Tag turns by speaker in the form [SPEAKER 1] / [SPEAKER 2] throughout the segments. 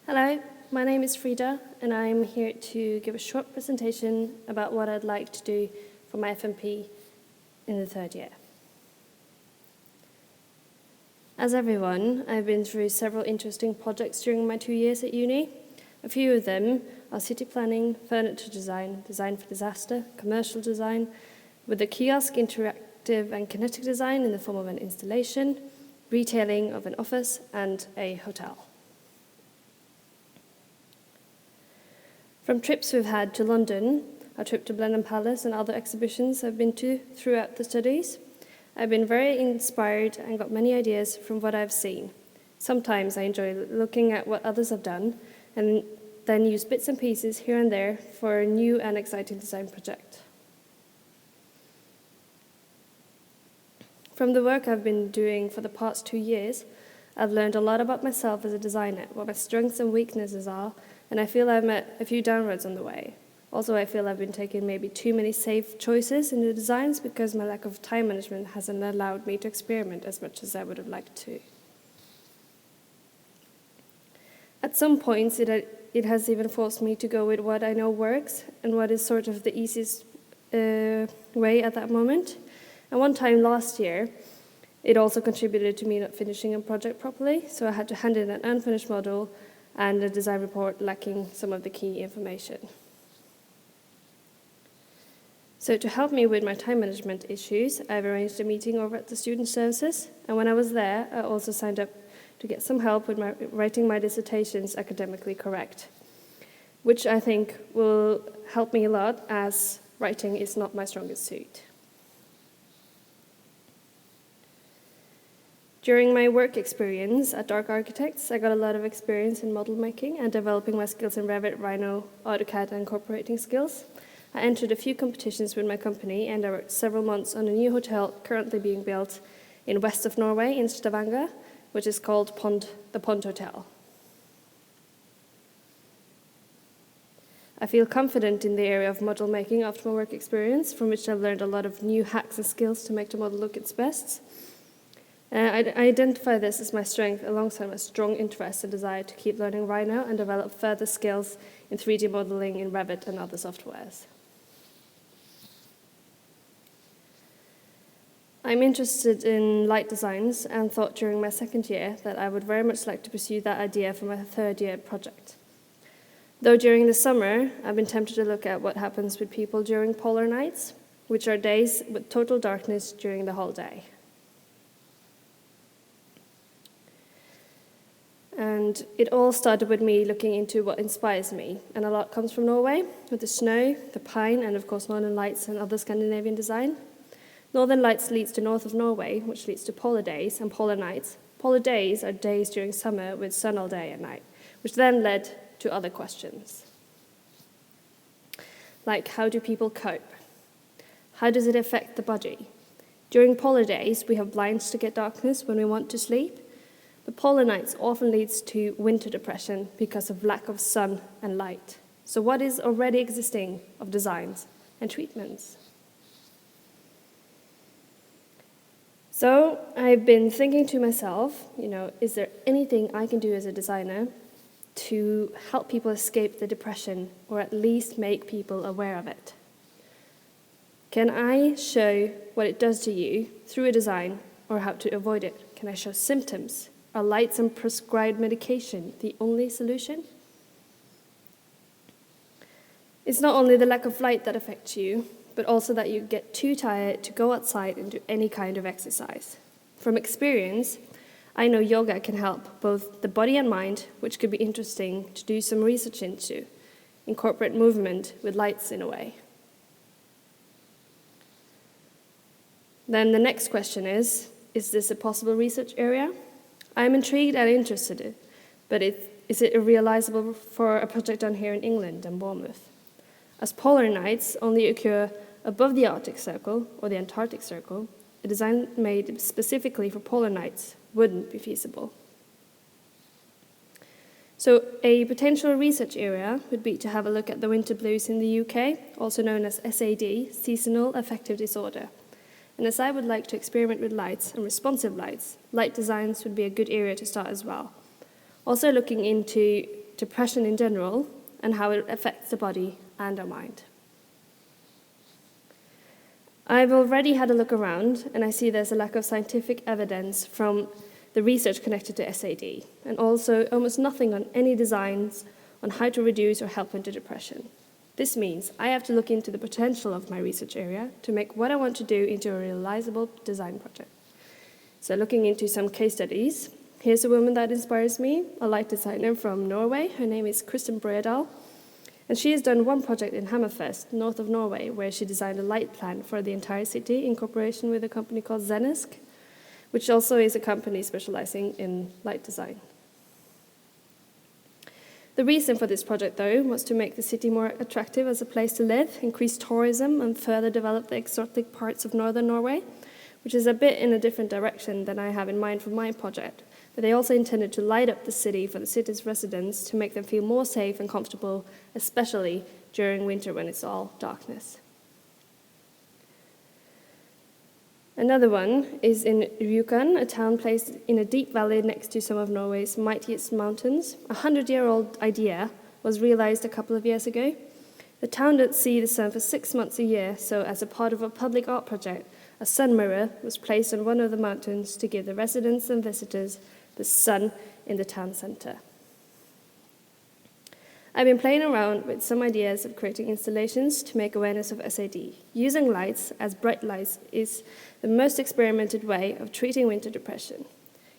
[SPEAKER 1] Hello, my name is Frida, and I'm here to give a short presentation about what I'd like to do for my FMP in the third year. As everyone, I've been through several interesting projects during my 2 years at uni. A few of them are city planning, furniture design, design for disaster, commercial design, with a kiosk, interactive and kinetic design in the form of an installation, retailing of an office, and a hotel. From trips we've had to London, our trip to Blenheim Palace and other exhibitions I've been to throughout the studies, I've been very inspired and got many ideas from what I've seen. Sometimes I enjoy looking at what others have done and then use bits and pieces here and there for a new and exciting design project. From the work I've been doing for the past 2 years, I've learned a lot about myself as a designer, what my strengths and weaknesses are, and I feel I've met a few downroads on the way. Also, I feel I've been taking maybe too many safe choices in the designs because my lack of time management hasn't allowed me to experiment as much as I would have liked to. At some points, it has even forced me to go with what I know works and what is sort of the easiest way at that moment. And one time last year, it also contributed to me not finishing a project properly, so I had to hand in an unfinished model and a design report lacking some of the key information. So to help me with my time management issues, I've arranged a meeting over at the student services, and when I was there, I also signed up to get some help with writing my dissertations academically correct, which I think will help me a lot as writing is not my strongest suit. During my work experience at Dark Architects, I got a lot of experience in model making and developing my skills in Revit, Rhino, AutoCAD, and incorporating skills. I entered a few competitions with my company, and I worked several months on a new hotel currently being built in west of Norway, in Stavanger, which is called the Pond Hotel. I feel confident in the area of model making after my work experience, from which I've learned a lot of new hacks and skills to make the model look its best. I identify this as my strength alongside my strong interest and desire to keep learning Rhino and develop further skills in 3D modeling in Revit and other softwares. I'm interested in light designs and thought during my second year that I would very much like to pursue that idea for my third year project. Though during the summer, I've been tempted to look at what happens with people during polar nights, which are days with total darkness during the whole day. And it all started with me looking into what inspires me, and a lot comes from Norway, with the snow, the pine, and of course Northern Lights and other Scandinavian design. Northern Lights leads to north of Norway, which leads to polar days and polar nights. Polar days are days during summer with sun all day and night, which then led to other questions. Like, how do people cope? How does it affect the body? During polar days, we have blinds to get darkness when we want to sleep. But polar nights often leads to winter depression because of lack of sun and light. So what is already existing of designs and treatments? So I've been thinking to myself, is there anything I can do as a designer to help people escape the depression or at least make people aware of it? Can I show what it does to you through a design or how to avoid it? Can I show symptoms? Are lights and prescribed medication the only solution? It's not only the lack of light that affects you, but also that you get too tired to go outside and do any kind of exercise. From experience, I know yoga can help both the body and mind, which could be interesting to do some research into, incorporate movement with lights in a way. Then the next question is this a possible research area? I'm intrigued and interested, but is it realizable for a project done here in England and Bournemouth? As polar nights only occur above the Arctic Circle or the Antarctic Circle, a design made specifically for polar nights wouldn't be feasible. So a potential research area would be to have a look at the winter blues in the UK, also known as SAD, Seasonal Affective Disorder. And as I would like to experiment with lights and responsive lights, light designs would be a good area to start as well. Also looking into depression in general and how it affects the body and our mind. I've already had a look around, and I see there's a lack of scientific evidence from the research connected to SAD, and also almost nothing on any designs on how to reduce or help into depression. This means I have to look into the potential of my research area to make what I want to do into a realizable design project. So looking into some case studies, here's a woman that inspires me, a light designer from Norway. Her name is Kristen Bredal. And she has done one project in Hammerfest, north of Norway, where she designed a light plan for the entire city in cooperation with a company called Zenisk, which also is a company specializing in light design. The reason for this project, though, was to make the city more attractive as a place to live, increase tourism, and further develop the exotic parts of northern Norway, which is a bit in a different direction than I have in mind for my project. But they also intended to light up the city for the city's residents to make them feel more safe and comfortable, especially during winter when it's all darkness. Another one is in Rjukan, a town placed in a deep valley next to some of Norway's mightiest mountains. A 100-year-old idea was realized a couple of years ago. The town doesn't see the sun for 6 months a year, so as a part of a public art project, a sun mirror was placed on one of the mountains to give the residents and visitors the sun in the town center. I've been playing around with some ideas of creating installations to make awareness of SAD. Using lights, as bright lights, is the most experimented way of treating winter depression.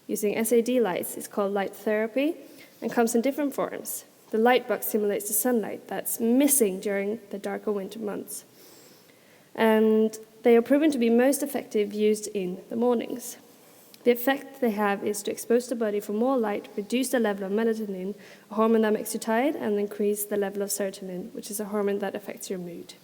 [SPEAKER 1] Using SAD lights is called light therapy and comes in different forms. The light box simulates the sunlight that's missing during the darker winter months. And they are proven to be most effective used in the mornings. The effect they have is to expose the body for more light, reduce the level of melatonin, a hormone that makes you tired, and increase the level of serotonin, which is a hormone that affects your mood.